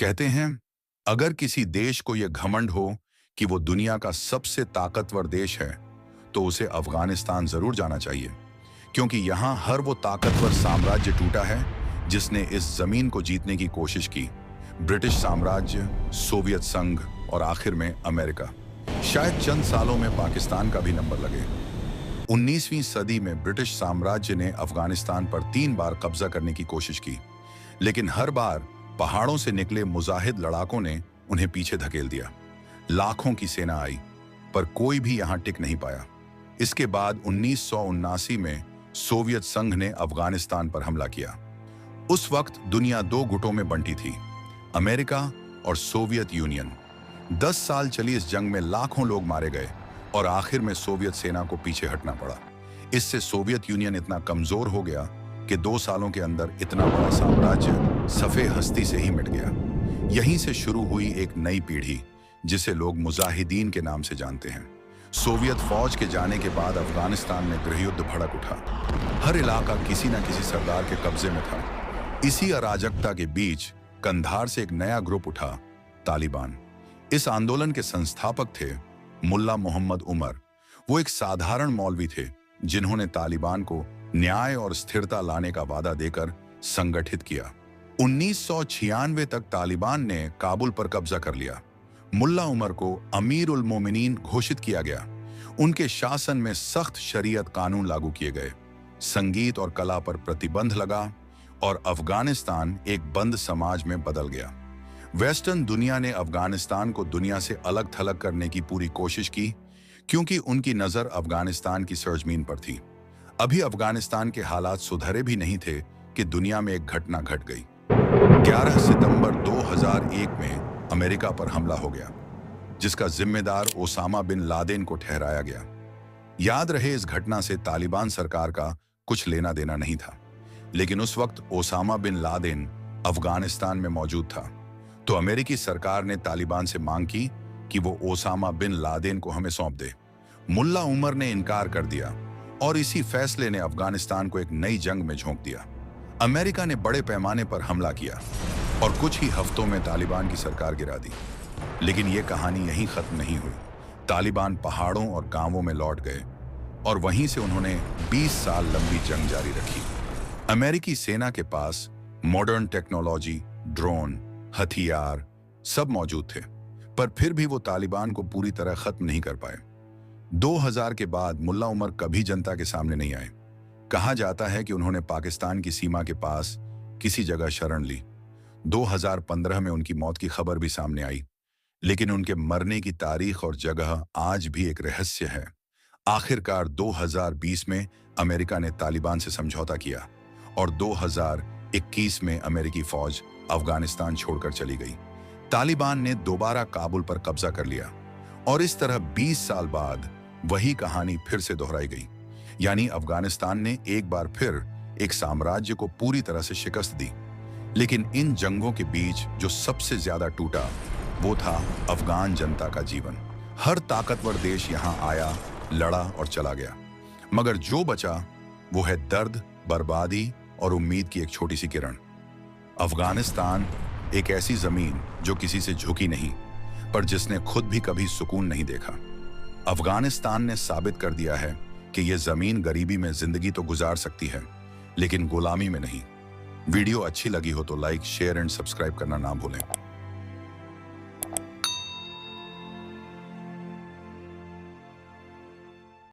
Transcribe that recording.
कहते हैं, अगर किसी देश को यह घमंड हो कि वो दुनिया का सबसे ताकतवर देश है, तो उसे अफगानिस्तान जरूर जाना चाहिए, क्योंकि यहाँ हर वो ताकतवर साम्राज्य टूटा है जिसने इस जमीन को जीतने की कोशिश की। ब्रिटिश साम्राज्य, सोवियत संघ और आखिर में अमेरिका। शायद चंद सालों में पाकिस्तान का भी नंबर लगे। 19वीं सदी में ब्रिटिश साम्राज्य ने अफगानिस्तान पर 3 बार कब्जा करने की कोशिश की, लेकिन हर बार पहाड़ों से निकले मुजाहिद लड़ाकों ने उन्हें पीछे धकेल दिया। लाखों की सेना आई, पर कोई भी यहां टिक नहीं पाया। इसके बाद 1979 में सोवियत संघ ने अफगानिस्तान पर हमला किया। उस वक्त दुनिया 2 गुटों में बंटी थी, अमेरिका और सोवियत यूनियन। 10 साल चली इस जंग में लाखों लोग मारे गए और आखिर में सोवियत सेना को पीछे हटना पड़ा। इससे सोवियत यूनियन इतना कमजोर हो गया कि 2 सालों के अंदर इतना बड़ा साम्राज्य सफे हस्ती से ही मिट गया। यहीं से शुरू हुई एक नई पीढ़ी जिसे लोग मुजाहिदीन के नाम से जानते हैं। सोवियत फौज के जाने के बाद अफगानिस्तान में गृहयुद्ध भड़क उठा। हर इलाका किसी न किसी सरदार के कब्जे में था। इसी अराजकता के बीच कंधार से एक नया ग्रुप उठा, तालिबान। इस आंदोलन के संस्थापक थे मुल्ला मोहम्मद उमर। वो एक साधारण मौलवी थे जिन्होंने तालिबान को न्याय और स्थिरता लाने का वादा देकर संगठित किया। 1996 तक तालिबान ने काबुल पर कब्जा कर लिया। मुल्ला उमर को अमीर उल मोमिनीन घोषित किया गया। उनके शासन में सख्त शरीयत कानून लागू किए गए, संगीत और कला पर प्रतिबंध लगा और अफगानिस्तान एक बंद समाज में बदल गया। वेस्टर्न दुनिया ने अफगानिस्तान को दुनिया से अलग थलग करने की पूरी कोशिश की, क्योंकि उनकी नजर अफगानिस्तान की सरजमीन पर थी। अभी अफगानिस्तान के हालात सुधरे भी नहीं थे कि दुनिया में एक घटना घट गई। 11 सितंबर 2001 में अमेरिका पर हमला हो गया, जिसका जिम्मेदार ओसामा बिन लादेन को ठहराया गया। याद रहे, इस घटना से तालिबान सरकार का कुछ लेना देना नहीं था, लेकिन उस वक्त ओसामा बिन लादेन अफगानिस्तान में मौजूद था। तो अमेरिकी सरकार ने तालिबान से मांग की कि वो ओसामा बिन लादेन को हमें सौंप दे। मुल्ला उमर ने इनकार कर दिया और इसी फैसले ने अफगानिस्तान को एक नई जंग में झोंक दिया। अमेरिका ने बड़े पैमाने पर हमला किया और कुछ ही हफ्तों में तालिबान की सरकार गिरा दी। लेकिन ये कहानी यहीं खत्म नहीं हुई। तालिबान पहाड़ों और गांवों में लौट गए और वहीं से उन्होंने 20 साल लंबी जंग जारी रखी। अमेरिकी सेना के पास मॉडर्न टेक्नोलॉजी, ड्रोन, हथियार सब मौजूद थे, पर फिर भी वो तालिबान को पूरी तरह खत्म नहीं कर पाए। 2000 के बाद मुल्ला उमर कभी जनता के सामने नहीं आए। कहा जाता है कि उन्होंने पाकिस्तान की सीमा के पास किसी जगह शरण ली। 2015 में उनकी मौत की खबर भी सामने आई, लेकिन उनके मरने की तारीख और जगह आज भी एक रहस्य है। आखिरकार 2020 में अमेरिका ने तालिबान से समझौता किया और 2021 में अमेरिकी फौज अफगानिस्तान छोड़कर चली गई। तालिबान ने दोबारा काबुल पर कब्जा कर लिया और इस तरह 20 साल बाद वही कहानी फिर से दोहराई गई। यानी अफगानिस्तान ने एक बार फिर एक साम्राज्य को पूरी तरह से शिकस्त दी। लेकिन इन जंगों के बीच जो सबसे ज्यादा टूटा वो था अफगान जनता का जीवन। हर ताकतवर देश यहां आया, लड़ा और चला गया, मगर जो बचा वो है दर्द, बर्बादी और उम्मीद की एक छोटी सी किरण। अफगानिस्तान एक ऐसी जमीन जो किसी से झुकी नहीं, पर जिसने खुद भी कभी सुकून नहीं देखा। अफगानिस्तान ने साबित कर दिया है कि यह जमीन गरीबी में जिंदगी तो गुजार सकती है, लेकिन गुलामी में नहीं। वीडियो अच्छी लगी हो तो लाइक, शेयर एंड सब्सक्राइब करना ना भूलें।